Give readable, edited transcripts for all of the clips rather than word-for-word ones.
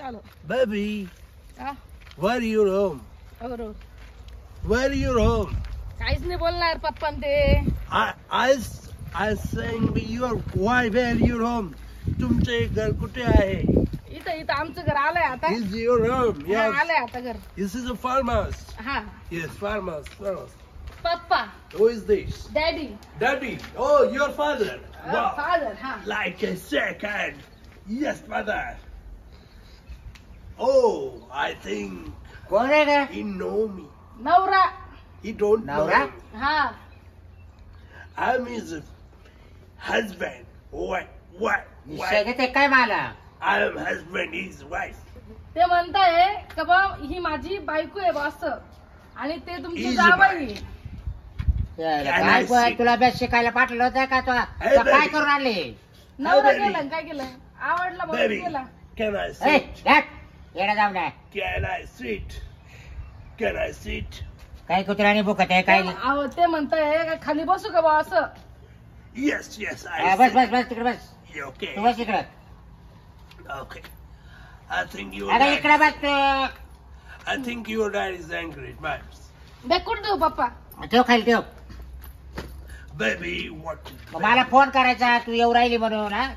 चलो Baby, where are you home? Where are you home? काहीच नाही बोलणार पप्पा ते. I saying your why where are you home? तुमचे घर कुठे आहे? इथं आमचं घर आलंय आता. Is your home? Yes. आलंय आता घर. This is a farmhouse. हा. Yes, farmhouse. पप्पा. Who is this? Daddy. Daddy. Oh, your father. Wow. Father. हा. Like a second. Yes, father. Oh, I think कोण आहे रे? he know me. नवरा. He don't नवरा? know. हा. I'm his husband. What? ते काय मला? I am husband, his wife. ते म्हणताय का बा ही माझी बायको आहे बॉस आणि ते तुमचे He's जावई. काय बोल, तुला अभ्यास शिकायला पाठवलं होतं का तू Hey, काय baby. करून आणले? नवरा baby. गेला काय केलं आवडला म्हणून Baby, गेला. can I A, sit? येडा जाऊ नये. Can I sit? Can I sit? काही कुत्र्याने भुकत आहे काय? अहो ते म्हणताय का खाली बसू का बा असं. Yes, I bus sit. बस बस तिकडे बस. You okay? तू बस इकडे. Okay. I think your अगं dad, इकडे बस तू. I think your dad is angry, but बेकून देऊ पप्पा. ठेव खाली ठेव. baby, what? मग मला फोन करायचा तू येऊ राहिली म्हणून हा?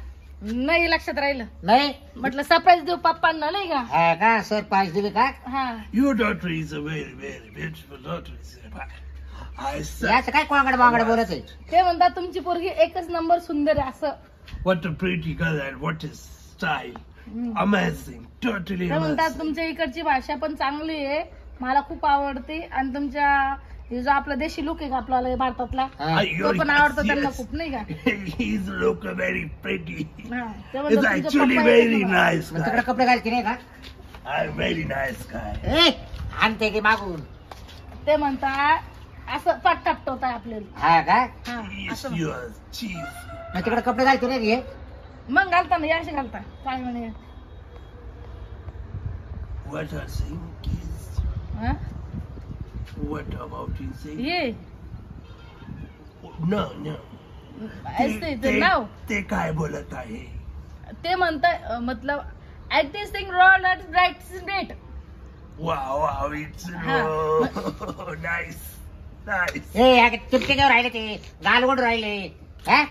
नाही लक्षात राहिलं. नाही म्हटलं सरप्राईज देऊ पप्पांना नाही का. हा का सर पाच दिली का? हा. Your daughter is a very, very beautiful daughter. I said, याच काय कोंगड बांगड बोलत आहे? ते म्हणतात तुमची पोरगी एकच नंबर सुंदर आहे असं. what a pretty girl and what a style. Amazing, totally ते म्हणतात amazing. तुमच्या इकडची भाषा पण चांगली आहे मला खूप आवडते आणि तुमच्या हे जो आपला देशी लुक आहे का आपला भारतातला हा. तो पण आवडतो त्यांना Yes. खूप नाही का. He's look very pretty. हा. ते He's म्हणतात तुमचे actually पप्पा very एकच नंबर. nice मग तिकडे guy. कपडे घालते नाही का? I'm very nice guy. ए आणते की मागून. ते म्हणतात असं पाठ टापटवताय आपल्याला. हा का? हा, Yes, असं you are cheese. मग तिकडे कपडे घालते नाही रे? मग घालता ना याशी घालता काय म्हणे. What are saying kids? हा? What about you saying? ये No. ऐसे ते नाव ते काय बोलत आहे? ते म्हणताय मतलब at this thing roll at right date. Wow, it's nice. ए तुमचे घेऊन राहिले ते गालवड राहिले हा?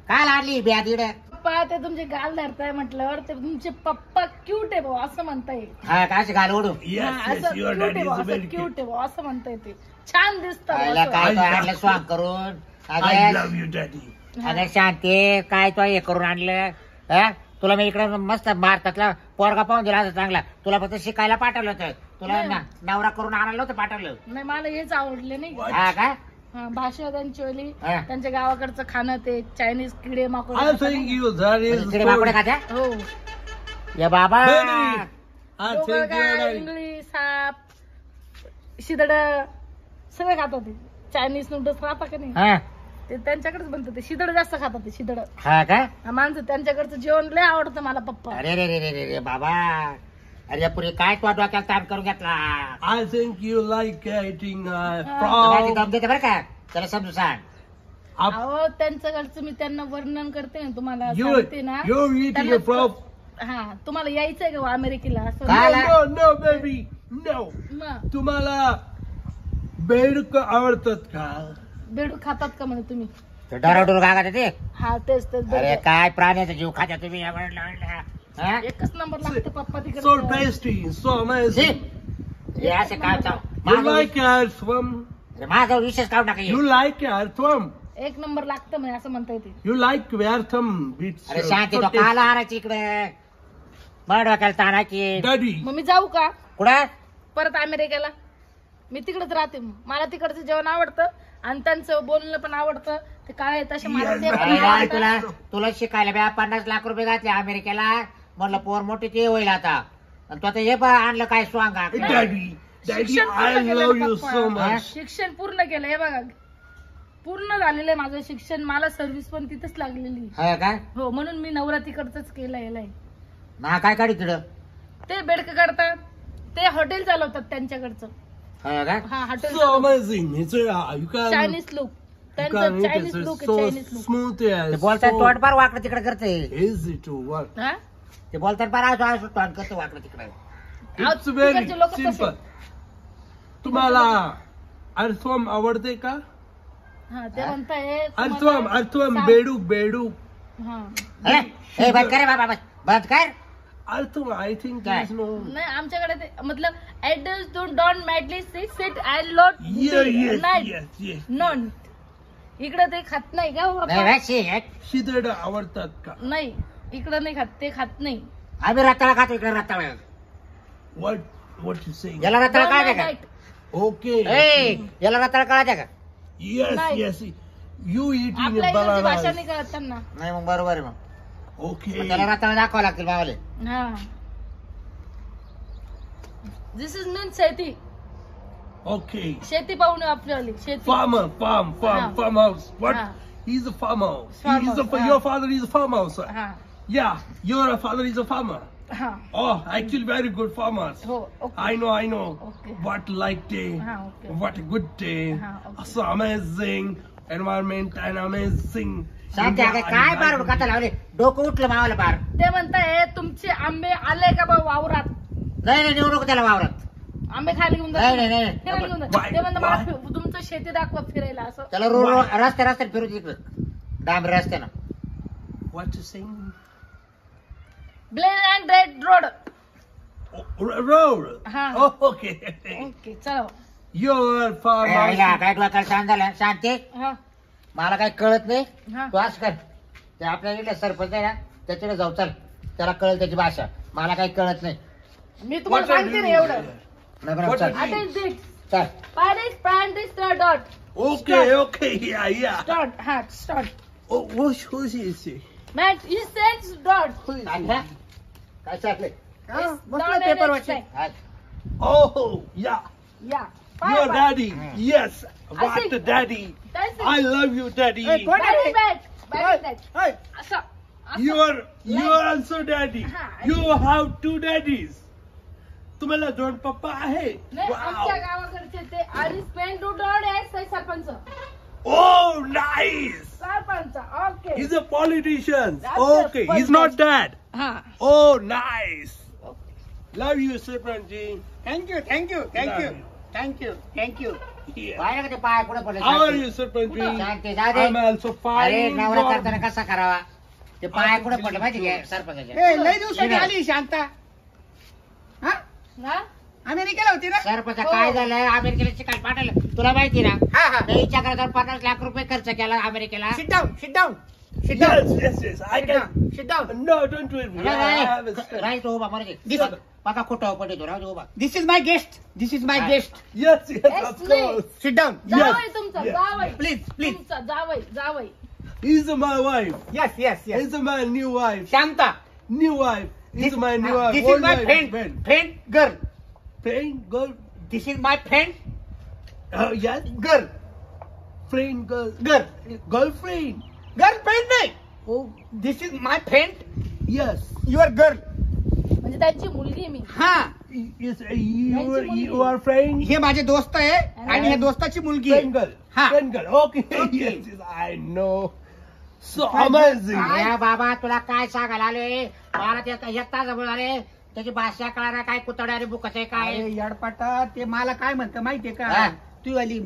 काल आणली ब्याद इड. पप्पा ते तुमचे गाल धरताय म्हटल्यावर ते तुमचे पप्पा क्यूट आहे भाऊ असं म्हणताय. हा का असे गालवडू? Yes, असं your क्यूट dad आहे भाऊ is असं very क्यूट cute. आहे भाऊ असं म्हणताय ते छान दिसतं भाऊ आईला असं. काय तो आणलं स्वांग करून? I अगं love you, daddy. अगं शांती काय तो हे करून आणलं हा? तुला मी इकडे मस्त भारतातला पोरगा पाहून दिला होता चांगला. तुला फक्त शिकायला पाठवलं होतं. तुला नाही. नवरा करून आणायला होतं पाठवलं. नाही मला हेच आवडले नाही का. हा का? हा, भाषा त्यांची वाली हा. त्यांच्या गावाकडचं खाणं ते चायनीज किडे माकोड. I think your dad is तिकडे बाकडे good. खात्या हो या बाबा. Daddy, I think your डोंगरगाळ, dad. Ingali साप शिदड सगळे खातात ते. चायनीज नूडल्स राहतात का नाही हा ते त्यांच्याकडेच बनतं. ते शिदड जास्त खातात ते शिदड. हा का? माणसं त्यांच्याकडचं जेवण लय आवडतं मला पप्पा. अरे रे रे रे रे रे बाबा. अरे पुरी काय तो डोक्याला ताण करून घेतला. I think you like eating बाबाची frog. दम देते बरं का? त्याला समजून सांग. अहो त्यांच्याकडचं मी त्यांना वर्णन करते ना तुम्हाला You सांगते ना. you're eating त्यांना- a frog. हा तुम्हाला यायचंय का अमेरिकेला असं. काय? No, baby, no. मग तुम्हाला बेडूक आवडतात का? बेडू खातात का म्हणे तुम्ही. डराडूर गागात ते. हा तेच तेच अरे बेडू. काय प्राण्याचा जीव खात्या तुम्ही या म्हणलं. हा? एकच नंबर लागते पप्पा So तिकडे. tasty, so amazing. हे असे काय चाव. You like earthworm? माझा विशेष काढू टाका. You like earthworm? एक नंबर लागतं म्हणे असं म्हणता येते. You like earthworm? It's अरे शांती so तो tasty. काला हारायची इकडे. बरं डोक्याला ताणा की. Daddy, मग मी जाऊ का कुठं? परत अमेरिकेला. मी तिकडेच राहते मग. मला तिकडचं जेवण आवडतं आणि त्यांचं बोलणं पण आवडतं. ते काय आहे तसे मला ते पण अरे नाही, आवडतं. तुला शिकायला बी 50 लाख रुपये घातले अमेरिकेला. म्हणलं पोर मोठी ते होईल आता. आणि तो आता हे पण आणलं काय स्वांगा. Daddy, शिक्षण I पूर्ण love केलं you पप्पा. so much. शिक्षण पूर्ण केलं हे बघा पूर्ण झालेलं आहे माझं शिक्षण. मला सर्व्हिस पण तिथंच लागलेली. हा काय? हो म्हणून मी नवरा तिकडच केलंय. ना काय काढी तिकडं? ते बेडकं काढतात ते हॉटेल चालवतात त्यांच्याकडचं. हा काय? हा hotel So amazing. It's you can. Chinese look You त्यांचं can eat Chinese it. Look It's so Chinese look. smooth. ते Yes. बोलताय So तोंड फार वाकडं तिकडे करते. easy to work. हा ते बोलतात बरं असं टॉन करतो वाटलं तिकडे. इट्स व्हेरी तिकडचे लोकं तसे. सिम्पल. तुम्हाला अर्थवम आवडते का? हा ते म्हणताय अर्थवम बेडूक. हा ए बंद कर रे बाबा, बंद कर. अर्थवम आय थिंक काय? नो. नाही आमच्याकडे ते मतलब adult don't madly sit and lot yes नॉन. इकडे ते खात नाही का बाबा? नाही व्याशी, हट. शिदड आवडतात का? नाही इकडे नाही खात, ते खात नाही. आम्ही रताळा खातो इकडे रताळा. What you saying? याला रताळा Don't कळायचं like का? Okay. ए याला रताळा कळायचं का? Yes. You eating आपल्या इकडची भाषा bananas. नाही कळत त्यांना. नाही मग बरोबर आहे मग. Okay. त्याला रताळा दाखवा लागतील बाबाले. हा दिस इज मीन शेती. Okay. शेती पाहून आपल्यावाली शेती. Farmhouse. What? Ah. He's a farmhouse. Farmhouse, ah. Your father is a farmhouse. हा Yeah, your father is a farmer. हा Oh, actually very good farmers. हो okay. I know. Okay. What light day. हा okay. What a good day. okay. So amazing environment and amazing. शांती अगं काय बार कथा लावले, डोकं उठलं मावाला बार. ते म्हणताय तुमचे आंबे आले का बा वावरात? नाही नेऊ नको त्याला वावरात. आंबे खायला घेऊन नाही, जातात. नाही. फिरायला घेऊन जातात. ते म्हणतात मला तुमचं शेती दाखवा फिरायला असं. त्याला रस्त्याने फिरू तिकडं डांबरी रस्त्यानं. What you saying? Blade and red road. Road. हा. Oh, okay. ओके चला. Your farmhouse. काय डोक्याला शांत झालं शांती. हा मला काही कळत नाही. हा तू असं कर, ते आपल्या इकडे सरपंच आहे ना त्याच्याकडे जाऊ चल, त्याला कळेल त्याची भाषा. मला काही कळत नाही. मी तुम्हाला What are सांगते you ना एवढं. doing? नगर What चल are आता दिट चल. Paris Paris dot Okay. Yeah. Start. हा start. Oh, who's he? Matt is sense dot. काय चाललंय? पेपर वाचते. Oh, yeah. या Your daddy. Yes. I What think- a daddy. I love you, daddy. असं You are also daddy. Ha, You have two daddies. तुम्हाला दोन पप्पा आहे. नाही आमच्या Wow. गावाकडचे ते आणि स्पेन टू डॉट आहे sarpanch. Oh, nice. Sarpanch okay. He's a politician. That's Okay. a He's not dad. हा Oh, nice. Love you, Sarpanji. Thank you. Yeah. पाहिलं का ते पाय पुढे पडले How are Shanti? you, Sarpanji? शांती जाऊ दे. I'm also अरे fine. नवरा God. करताना कसा करावा, ते पाय पुढे पडले माहिती आहे सरपंचाच्या. ए लय दिवसांनी आली शांता. हा हा अमेरिकेला होती ना? सरपंच काय झालं, अमेरिकेला शिकायला पाठवलं तुला माहिती ना. हा. त्याच्या घरात 50 लाख रुपये खर्च केला अमेरिकेला. Sit down. Yes. I can. Sit down. No, don't do it. I have a stand. Right उभा म्हणजे This- बघा कुठं पडे तो राहू उभा. This is my guest. Yes, Yes, of please. course. Sit down. जावई तुमचा yes, जावई. Please. तुमचा जावई. He's my wife. Yes. He's my new wife. Shanta. New wife. He's my new wife. This is Old my wife. friend. Friend girl. Friend, girl. This is my friend Yes. girl. Friend, girl. Girlfriend. Girlfriend नाही. Oh, This is my friend. yes. Your girl. म्हणजे त्यांची मुलगी मी. हा. Yes, you are friend. हे माझे दोस्त आहे आणि हे दोस्ताची मुलगी आहे. Friend girl. Ha. Friend girl. Okay. Okay. Yes, I know. So amazing. या बाबा तुला काय सांगायला आलोय, मला ते एक तास आले त्याची भाषा कळणार काय कुतड्या आणि बुकच आहे काय. अरे याडपाटा ते मला काय म्हणतं माहितीये हा. का? तू आली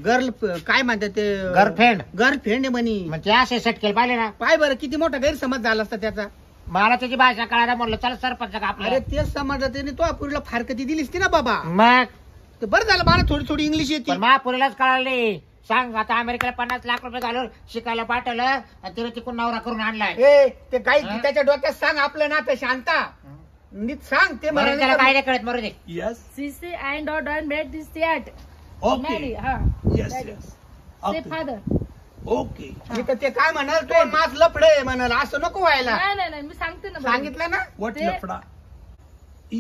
गर्ल काय म्हणतात ते Girlfriend. गर्लफ्रेंड आहे म्हणी. म्हणजे असे सटकेल पाहिले ना. पाय बरं किती मोठा गैरसमज झाला असता त्याचा. मला त्याची भाषा कळायला म्हणलं चल सरपंच का अरे आपल्या. तेच समाजात त्याने तो पुरीला फारकती दिलीस ती ना बाबा. मग ते बरं झालं मला थोडी इंग्लिश येते. पण महापुरीलाच कळाली. सांग आता अमेरिकेला 50 लाख रुपये घालून शिकायला पाठवलं आणि तिने तिकून नवरा करून आणलाय. ए ते काही हा? त्याच्या डोक्यात सांग आपलं नातं शांता. नीट सांग ते बरं, त्याला काय नाही कळत मरू दे. Yes. CC and dot made this थिएट. Okay. हा Yes. Daddy. Yes. Say Okay. Father. Okay. मी तर ते काय म्हणाल तो माझ लफडे म्हणाल असं नको व्हायला. नाही मी सांगते ना. सांगितलं ना. What They- lafda?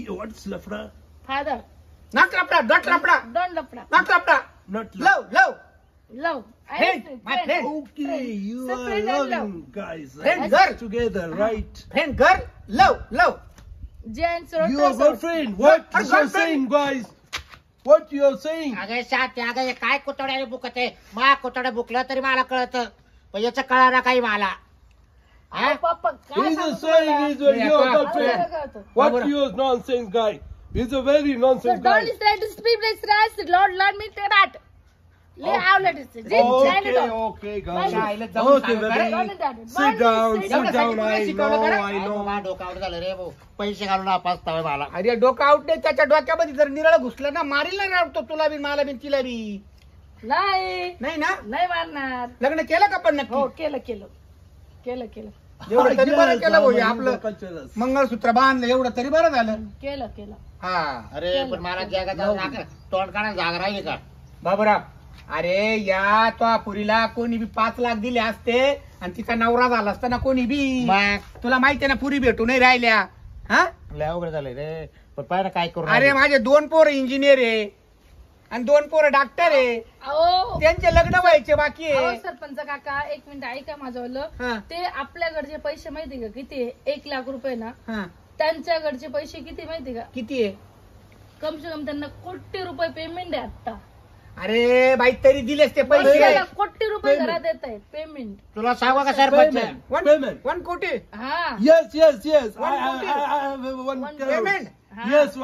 What's lafda? Father. Not लफडा डट लफडा डॉन लपडा. नट लफडा Not love. Love love. Friend, my friend. Okay, you So are friend and loving guys. Friend, Right? girl. Together, right? Friend girl love. Gents Your girlfriend. What Her you're girlfriend. saying, guys? What you're saying? अगं शांती अगं हे काय कुतड्या बुकत आहे. मा कुतड्या बुकलं तरी मला कळत, पण याचं कळायला काही मला. हा? पप्पा काय He's सांगू saying तुम्हाला? he's a Yeah, you're yeah, the मला friend. वेगळं होतं. What you nonsense guy? He's a very So nonsense guy. don't try to speak like this. Lord, let me take that. Lay out, let it. Okay, guys. शाळेला जाऊन Okay, सांगा, baby. Don't do that. Sit down, Sit sit down. down. I शिकवलं know, करा. I know. माझं डोकं out झालं रे भाऊ पैसे घालून नापास तवय मला अरे डोकं आउट नाही त्याच्या डोक्यामध्ये जर निराळ घुसलं ना मारील ना रावतो तुला बी मला बी तिला बी नाही नाही ना नाही मारणार. लग्न केलं का पण हो नक्की केलं केलं केलं केलं एवढं तरी बरं Yes, केलं भाऊ हे I'm a आपलं culturalist. मंगळसूत्र बांधलं एवढं तरी बरं झालं केलं केलं. हा अरे पण मला जगात तोंड काढायला जागा राहिली का बाबूराव अरे या तो पुरीला कोणी बी 5 लाख दिले असते आणि तिचा नवरा झाला असता ना कोणी बी मग तुला माहिती आहे ना पुरी भेटू नाही राहिल्या हा लय अवघड झालंय रे पण पाहिजे काय करू अरे माझे 2 पोरं इंजिनियर आहे आणि 2 पोरं डॉक्टर आहे अहो त्यांचे लग्न व्हायचे बाकी अहो, आहे सरपंच काका एक मिनिट ऐका माझं हा, ते आपल्याकडचे पैसे माहिती का किती आहे? 1 लाख रुपये ना हा. त्यांच्याकडचे पैसे किती माहिती का किती आहे कम से कम त्यांना कोटी रुपये पेमेंट आहे आता. अरे बाई तरी दिलेस ते पैसे वर्षाला कोटी रुपये Payment. घरात येत आहे पेमेंट. तुला सांगू का सरपंच Payment. Payment. 1 कोटी हा Yes, yes, yes. One I cookie. have one One crore. Payment हा. Yes,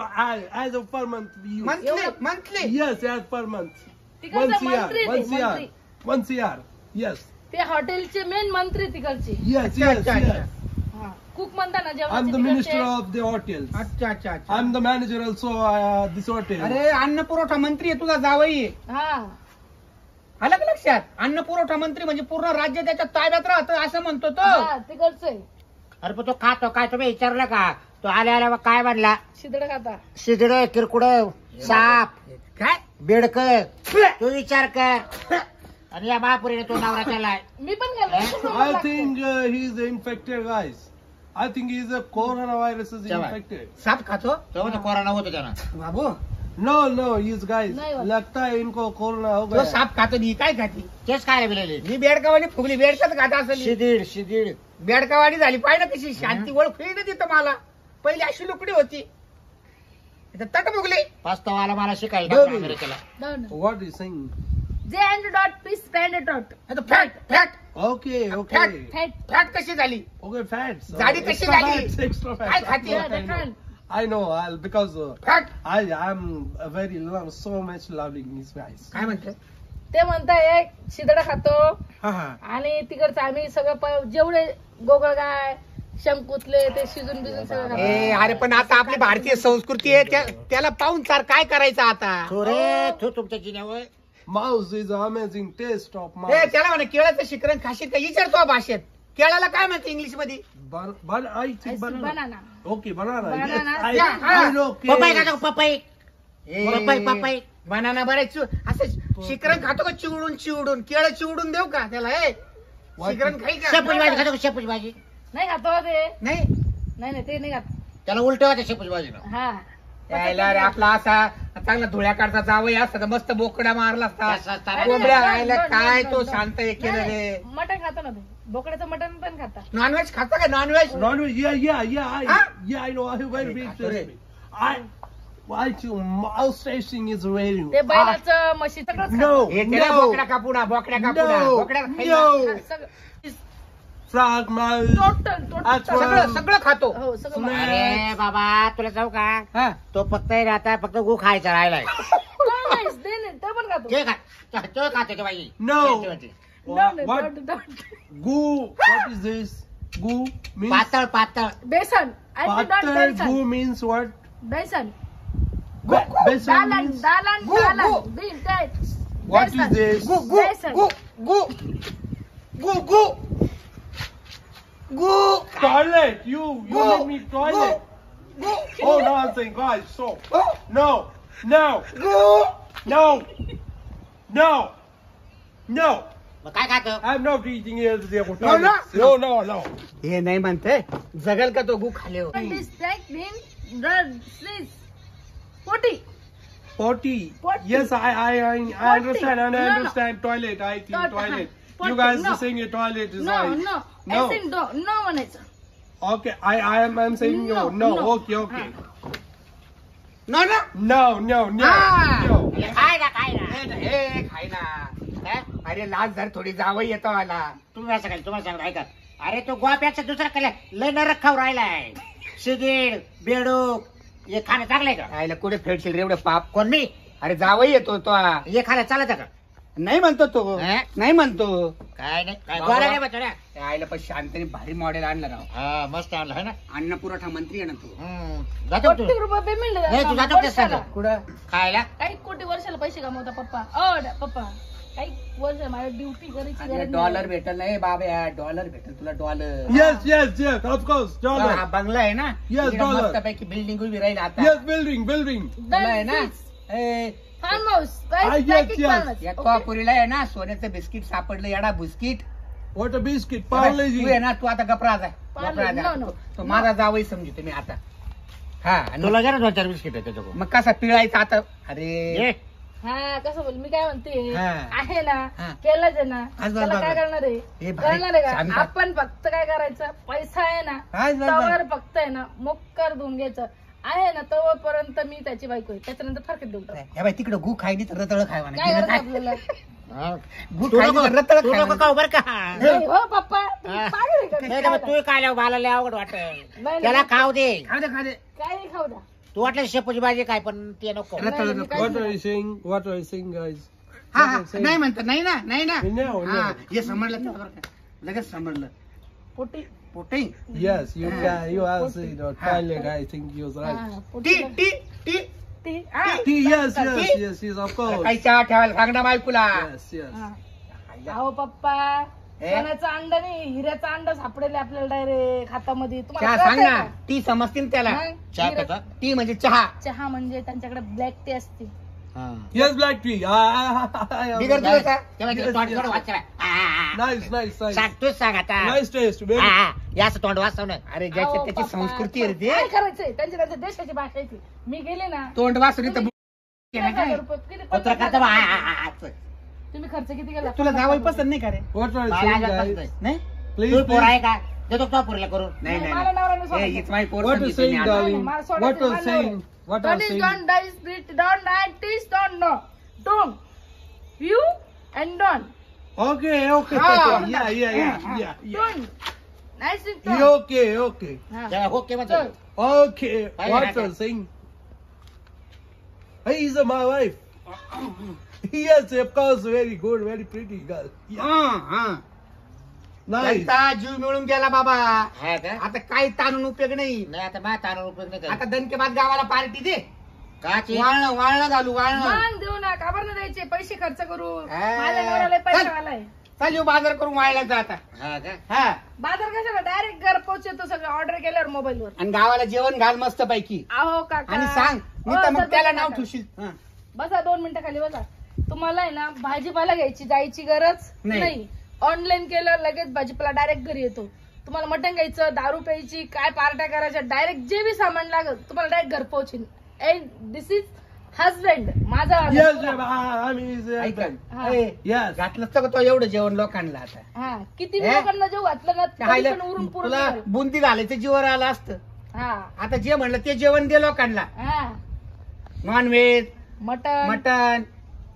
as of per month. You. Monthly monthly Yes, as per month. तिकडचा 1 CR, मंत्री 1 ते, CR, मंत्री. 1 CR. Yes, ते हॉटेलचे मेन मंत्री तिकडचे. yes, अच्छा, yes, अच्छा, yes. हा कुक म्हणता ना I'm जेवणाचे the minister तिकडचे. of the hotels. अच्छा अच्छा अच्छा I'm the manager also this hotel. अरे अन्न पुरवठा मंत्री आहे तुझा जावई आहे. हा आलं का लक्षात अन्न पुरवठा मंत्री म्हणजे पूर्ण राज्य त्याच्या ताब्यात राहतं असं म्हणतो तो हा तिकडचं आहे. अरे पण तो खातो काय तुम्ही विचारलं का तो आल्या आल्या काय म्हणला शिदड खाता. शिदड किरकुड साप काय बेडक तू विचार कर आणि या महापुरीने तो नवरा केलाय मी पण गेलो. I think he's infected, guys. I think he's a coronavirus is Chava. infected. साप खातो तो कोरोना होतो त्याला बाबू No, no, he's guys. नहीं हुआ। लगता है इनको कोरोना हो तो गया. साप खातो नी काय खाती तेच काय बिलेली मी बेडकावाली फुगली बेडकाच खात असेल शिदीड शिदीड बेडकावाली झाली पाहिजे कशी शांती ओळख ना तिथं मला पहिली अशी लुकडी होती इथं तट फुगली पाचतावाला मला शिकायला दोघी. अमेरिकेला दोन. What is saying? जे अँड डॉट पीस पॅन्ड डॉट. आता fat fat Okay, okay. Fat. Fat. Fat कशी झाली Okay, fats. जाडी कशी Extra झाली? fats, extra काय fats. खाती? I know, I'll because fat I'm a very so much loving these guys. काय म्हणते ते म्हणताय शिदड खातो हा हा आणि तिकडचं आम्ही सगळं जेवढे गोगळगाय शंकुतले ते शिजून बिजून सगळं खातो. ए अरे पण आता आपली भारतीय संस्कृती आहे त्याला पाहून चार काय करायचं आता तू रे तू तुमच्या जिन्यावर Mouse is an amazing taste of A mouse. त्याला म्हणा केळाचं शिकरण खाशील का विचारतो भाषेत केळाला काय म्हणते इंग्लिश मध्ये I think banana. Banana. Okay, banana. Banana. Yes, Yeah, I know. पपई Okay. खातो पपई पपई पपई बनाना बरेच असं शिकरण खातो का चिवडून चिवडून केळ चिवडून देऊ का त्याला ए शिकरण खाई का शेपूची भाजी खातो का शेपूची भाजी नाही खातो ते. नाही नाही ते नाही खात. त्याला उलट होते शेपूची भाजी हा यायला रे आपला असा चांगला धुळ्या काढता जावं असता तर मस्त बोकडा मारला असा असता तारा- कोंबड्या नाही, राहिला नाही, काय नाही, तो नाही, शांत हे केलं नाही, रे मटण खातो ना ते बोकड्याचं मटण पण खाता. नॉनव्हेज खाता का non veg Non-veg, yeah. Huh? I know. I very big Sorry. recipe. I too, mouse tasting is very. ते बैलाचं म्हशी सगळं No, हे त्याला no. बोकड्या कापुडा बोकड्या कापुडा No, बोकड्या no. Frog, mouse. Total Actual- सगळं सगळं खातो हो सगळं Snake. अरे बाबा तुला जाऊ का हा. तो फक्त आता फक्त गु खायचा राहिलाय नाही, ते नाही, ते पण खातो. ते खा तो खातो ते बाई No. What? don't. Goo. What is this? Goo means. पातळ पातळ बेसन I did not Patar besan. goo means what? Besan Besan दालन means. दालन गु, दालन गु. Beef, that. What is besan. this? गु गु बेसन. गु गु गु गु गु Toilet. You Go. make me toilet. गु Oh no, I'm saying guys. So गु no, no, गु no, no, no. मग काय खातो I'm not eating here. No, no. No. हे नाही म्हणते जगल का तो गु खाले हो. What is that mean? Please. 40. Potty. Potty. Yes, I understand. And I No, no. understand toilet. I think Tot- toilet. Potty, You guys no. are saying a toilet is No, right. no. No. I think no one is. Okay, I'm saying no. No, No. no. Okay. No, no. No. Ah. No. खाय ना खाय ना हे खाय ना हा? अरे लाज जर थोडी जावं येतो आला तुम्ही असं काय तुम्हाला सांगतो ऐका अरे तो गोप्याचा दुसरा केला लय नरक खाऊ राहिलाय. सिगेड बेडूक हे खाणं चांगलंय का? आईला कुठे फेडशील रे एवढं पाप. कोण मी? अरे जावई येतो तो. हे खाणं चालत का? नाही म्हणतो तो. हे? नाही म्हणतो. काय नाही काय बाबा. गोळा नाही बसवल्या. त्या आईला पण शांतने भारी मॉडेल आणलं राव. हा मस्त आणलं है ना. अन्न पुरवठा मंत्री आहे ना तू. जातो तू 30 रुपये पेमेंट नाही, तू जातो का सांग? कुठं खायला काही कोटी वर्षाला पैसे कमवता पप्पा. पप्पा काही वर्ष माझ्या ड्युटी करायची गरज डॉलर नाही. भेटल नाही बाबा. डॉलर भेटल तुला dollar. Yes, yes, yes, of course, हा dollar. बंगला आहे ना. Yes, तिकडे dollar. मस्तपैकी बिल्डिंग उभी राहील आता. Yes, building, building. तुला आहे ना. ए, फार्म हाऊस yes, yes. या तो पुरीला आहे ना सोन्याचं बिस्किट सापडलं येडा बिस्किट. What a biscuit, तू आहे Parle-G. ना तू आता गपरा जा. Parle, गपरा जा. no, no. तो माझा जावई समजू तुम्ही आता. हा आणि तुला घ्या ना 2-4 बिस्किट आहे त्याच्याकडून. मग कसा पिळायचा आता. अरे ये. हा कसं बोल मी काय म्हणते हा. आहे ना हा. केलंच आहे ना आज बस त्याला बस काय बस. करणार आहे हे भारी. करणार आहे सांग का का? आपण फक्त काय करायचं पैसा आहे ना आज बस बस. तवर फक्त आहे ना मोक्कर धुवून घ्यायचं आहे ना तोपर्यंत मी त्याची बायको आहे त्याच्यानंतर फरक देऊन टाक. हे बाई तिकडे गु खाय नाही तर रतळ खाय म्हणा. काय करायचं आपल्याला हा. गु तू खाय नको नाही तर रताळं तू खाय नको म्हणा. खाऊ बरं का? नाही हो पप्पा तुम्ही पागल आहे का? नाही तर मग तू काय मला लय अवघड वाटत. नाही, त्याला नाही. खाऊ दे. खाऊ दे, खाऊ दे. काय नाही खाऊ द्या तू वाटलं शेपूची भाजी काय पण ते नको. रताळं नाही, मी नको. काहीच What are नाही. you saying? What are you saying, guys? हा What हा are you saying? नाही म्हणतो. नाही ना. नाही ना. No, no. हा, हे समजलं त्याला बरं का. लगेच समजलं. पोटी Pote. Yes, you Ah. can. You also, you know, Ah. Thailand, I think he was right. हा, टी पोटी टी टी. टी हा. Yes, T. yes, yes, yes, of course. काही चहा ठेवायला सांग ना बायकोला. Yes, yes. हा. अहो पप्पा सोन्याचा अंडा नाही हिऱ्याचा अंडा सापडेल आपल्याला डायरेक्ट हातामध्ये चहा तुम्हाला सांग कळतंय ना. का? टी समजतील त्याला. मग चहा हिरा- पिता? टी म्हणजे चहा. चहा म्हणजे त्यांच्याकडे ब्लॅक टी असते. हा. Yes, black tea. बिगर तुझं तेव्हा ते तोंड थोडं वाचवा. Nice, nice, nice. सांग तूच सांग आता. Nice taste. Very. हा, हा. या असं तोंड वाचव ना. अरे अहो, ज्याच्यात त्याची पप्पा, संस्कृती आहे रे काय ते. करायचंय त्यांच्या देशाची भाषा आहे ती. मी गेले ना तोंड वाचून इथं किती काय? हजार रुपये- किती पत्र 50,000 करतो बा. हा, हा, हा. तुम्ही खर्च किती केला? तुला जावई पसंत नाही का रे? What are you मला saying, अजिबात guys? नाही. नाही Please, तू पोर please. आहे का? देतो का पोरीला करून? नाही मला नाही नवरा नाही. नसतो. ए, हीच माझी पोर What are you समजते saying, मी आता. darling? मला सोडायचं, What are you मला saying? What are Don't you is saying? don't die split don't die teach don't know don't you and don't Okay, okay. Ah. Yeah, yeah, yeah, yeah. don't nice and Yeah, don't. okay, okay. हा. तेव्हा हो की म्हणतो. चल. Okay, Bye, what Nata. are you saying? Hey, is my wife. Yes, of course, very good, very pretty girl. Yeah, हा, हा. nice. त्यांचा जीव मिळून गेला बाबा. हा का? आता काही ताणून उपयोग नाही. नाही आता माझ्या तानावर उपयोग नाही आता करत. दणकेबाद गावाला पार्टी दे. काची? वाळणं वाळणं घालू वाळणं. मान देऊ ना का बरं नाही द्यायचे पैसे खर्च करू हा. माझ्या नवऱ्याला पैसा आलाय चल येऊ बाजार करून वाळल्याचा आता. हा का? हा बाजार कशाला डायरेक्ट घर पोहोचतो सगळं ऑर्डर केल्यावर मोबाईल वर. आणि गावाला जेवण घाल मस्त पैकी. अहो काका आणि सांग मी हो, तर मग सर, त्याला बसा नाव काका. ठेवशील. हा. बसा 2 मिनिटं खाली बसा. तुम्हाला आहे ना भाजीपाला घ्यायची जायची गरज नाही. नाही. ऑनलाईन केलं लगेच भाजीपाला डायरेक्ट घरी येतो. तुम्हाला मटण घ्यायचं दारू प्यायची काय पार्ट्या करायच्या डायरेक्ट जे बी सामान लागत तुम्हाला डायरेक्ट घर पोहोचेल. दिस इज हजबंड माझा Yes, I'm his ऐक husband. हा. ए, Yes. घातलं तर तो एवढं जेवण लोकांना आता. हा किती हे? लोकांना जेव घातलं ना तरी राहिलं, पण उरून पुरून तुला निघाल. बुंदी घालायचं जीवर आलं असतं. हा आता जे म्हणलं ते जेवण दे लोकांना. हा non veg mutton mutton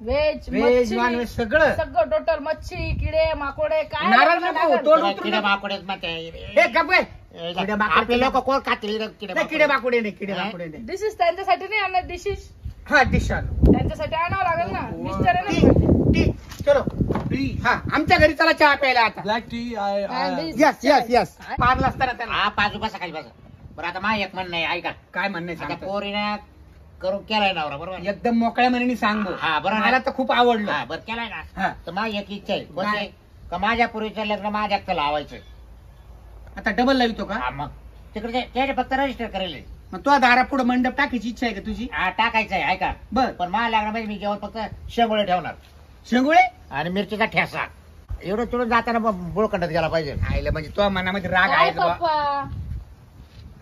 veg veg non veg सगळं. सगळं टोटल मच्छी किडे माकोडे काय नारळ लागलं नको, लागलं. तोड तुला उतरू किडे नको. माकोडेच म्हणते. हे गप रे. किडे माकोडे- आपले लोक कोण खातील रे किडे नाही, किडे माकुडे नाही किडे हा? माकुडे नाही. डिश इज त्यांच्यासाठी नाही आणणार डिशेस हा डिश आलो. त्यांच्यासाठी आणावं लागेल ना मिस्टर आहे टी ना. टी चलो. Tea. हा आमच्या घरी चला चहा प्यायला आता. Black tea, And this- yes yes yes पारला असताना त्याला हा 5 बसा खाली बसा. बरं आता माझं एक म्हणणं आहे ऐका. काय म्हणणं आहे आता सांगतो. पोरीनं करून केलाय नवरा बरोबर. एकदम मोकळ्या मनाने सांगू. हा, बरोबर. मला तर खूप आवडलं. हा बरं केलाय ना. हा. तर माझी एक इच्छा आहे कोणती काय? आहे? का माझ्या पूर्वीचं लग्न माझ्या एकटं लावायचं. आता डबल लावितो का? हा मग तिकडे त्याने फक्त रजिस्टर करेल. मग तो दारा पुढे मंडप टाकायची इच्छा आहे का तुझी? हा टाकायचं आहे ऐका. बर पण माझ्या लग्नामध्ये मी जेवण फक्त शेंगोळे ठेवणार शेंगुळे आणि मिरचीचा ठेसा एवढं चुडून जाताना बुळखंडात गेला पाहिजे. आईला म्हणजे तो मनामध्ये राग काय आहे का बा? पप्पा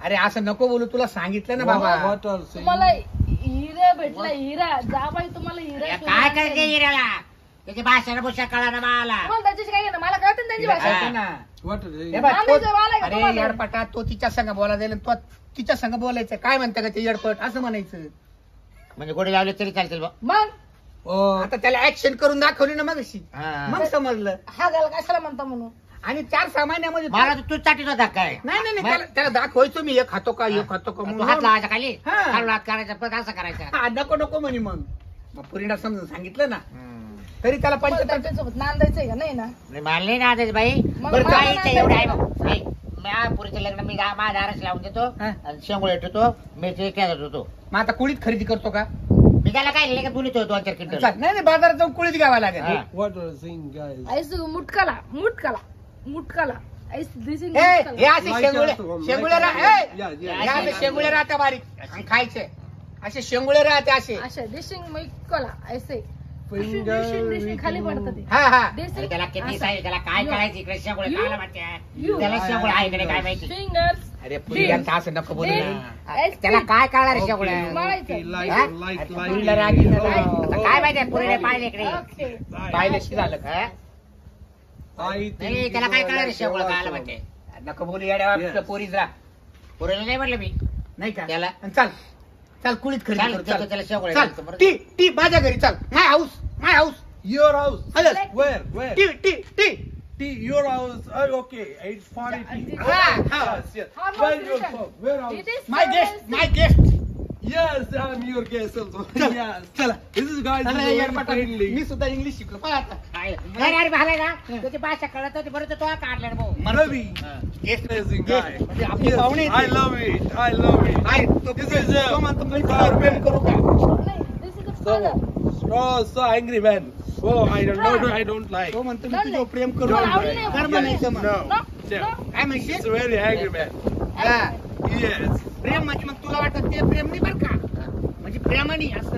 अरे असं नको बोलू तुला सांगितलं ना बाबा. What are you saying? तुम्हाला हिरा भेटला हिरा जाबाई तुम्हाला हिरा या शोधून काय आणते. करायचं हिऱ्याला त्याची भाषा भूषा कळा ना मला. तुम्हाला त्याच्याशी काय घेणं मला कळतं ना त्यांची भाषा. हा. ऐका ना. What are you हे saying? बघ, मानायचं तो- वाला आहे का अरे तुम्हाला? येडपटा तो तिच्या संग बोलायला जाईल आणि तो तिच्या संग बोलायचं. काय म्हणतं का ते येडपट असं म्हणायचं. म्हणजे गोडी लावले तरी चालतील बा. मग Oh, आता त्याला ऍक्शन करून दाखवली ना मग अशी हा. मग समजलं. हा गाल कशाला म्हणता म्हणून आणि 4-6 महिन्यामध्ये मला तर तूच चाटीत होता काय नाही नाही नाही, मग? त्याला दाखवायचो मी एक खातो का एक खातो का तू म्हणून. हात लावायचा खाली हा. खालून हात करायचा पण असं करायचा हा, नको नको म्हणे मग पुरीला समजून सांगितलं ना तरी त्याला तुम्हाला 75 त्याच्यासोबत नांदायचंय का नाही ना मानले ना आदेश बाई मग बरं मला काय नाही एवढं आहे करायचं. बघ. नाही, माझ्या पुरीचं लग्न मी माझ्या दारास लावून देतो हा. आणि शेंगोळे ठेवतो मिरची खेळत होतो मग आता कुळीत खरेदी करतो का मी त्याला काय लिहिलं का बोलतो 2-4 क्विंटल चाल, नाही नाही बाजारात जाऊन कुळीत घ्यावा लागेल हा. What are you saying, guys? ऐस मुटकाला ऐस दिसिंग हे हे असे Like शेंगुळे us, um, शेंगुळे like us. हे Yeah, yeah. हे असे शेंगुळे राहते बारीक आणि खायचे असे शेंगुळे राहते असे अशा दिसिंग मुटकाला ऐसे Finger दिसिंग खाली पडतं ते हा हा अरे दिसिंग त्याला किती सांगितलं त्याला काय करायचं इकडे शेंगोळे You- खायला माहिती you- त्याला शेंगोळे आहे का नाही काय माहिती फिंगर्स अरे पुरी यांचं असं नको बोलू This- ना. हा. त्याला काय कळणार Okay, शेंगोळे मारायचं. okay, light, हा? light, आता light. पुरीला राग येईल ना. आता काय माहिती पुरीने पाहिले इकडे ओके पाहिल्याशी झालं का हा? I think नाही त्याला you काय are कळणार like शेंगोळे your खायला husband. माहिती नको बोलू येड्या Yes. पोरीला पुरीला नाही म्हटलं मी नाही का त्याला आणि चाल चाल कुळीत खरेदी चाल, करू, देतो चाल. त्याला शेंगोळे चाल घालतो बरं. टी टी माझ्या घरी चाल my house Your house. Hello. Where? Where? Tea tea tea Tea, your house. Oh, okay. It's 40 tea. Yeah, Yes, yes. How Where much you tuition? from? Where house? It is my guest Yes, I'm your guest also. चला, Yes. चला. This is guys is अरे very यार बेटा, friendly. मी सुद्धा English शिकलो पण आता नाही अरे भाला ना त्याची भाषा कळत होती बरं तो काढला रे भाऊ Ravi. Guest Amazing guy. म्हणजे आपले Yes, पाहुणे I love it. I love it. आहे तो This is तो म्हणतो मी a तुला प्रेम करू का this is the father so angry man. Oh, I don't like. तो म्हणतो मी नाही, तुझ्यावर प्रेम करू तुम्हाला का? आवडी नाही कर आवडी म्हणायचं मग. No. No, Yeah. no. काय म्हणशील He's a very angry man. हा. Yes. प्रेम म्हणजे मग तुला वाटत ते प्रेम नाही बरं का म्हणजे प्रेमाने असं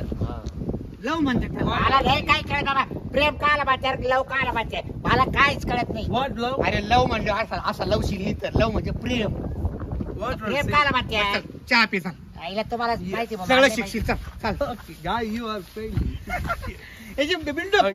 लव म्हणतात त्याला. मला नाही काय कळत बाबा प्रेम काला बाच्या लव काला बाच्या मला काहीच कळत नाही What love? अरे लव म्हणजे असा लवशील नाही तर लव म्हणजे प्रेम What are you Prem saying? काला बाच्या चल, चहा पी चाल आईला तुम्हाला माहिती मग सगळं मला नाही शिकशील चल चाल Okay, guy, you are friendly. याची बिंडो